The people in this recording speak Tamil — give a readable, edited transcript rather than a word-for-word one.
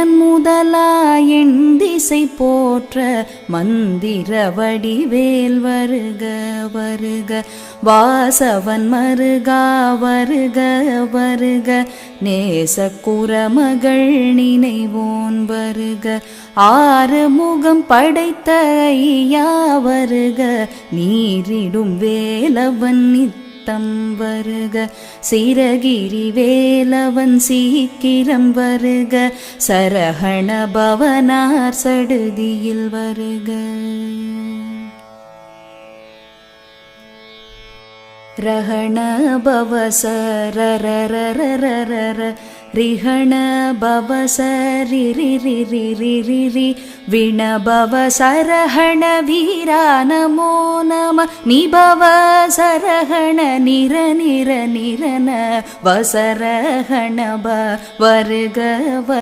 மன்னன் முதலா எண் திசை போற்ற மந்திர வடிவேல் வருக வருக. வாசவன் மருகா வருக வருக. நேச குரமகள் நினைவோன் வருக. ஆறு முகம் படைத்த ஐயா வருக. நீரிடும் வேலவன் நித்தம் வருக. சிரகிரி வேலவன் சீக்கிரம் வருக. சரஹண பவனார் சடுதியில் வருக. ரஹண பவசரரரரரர ரிஹண பவசரிரிரிரிரிரி விணபவ சரஹண வீரா நமோ நம. நிபவ சரஹண நிர நிர நிரன வசரஹணப வருக.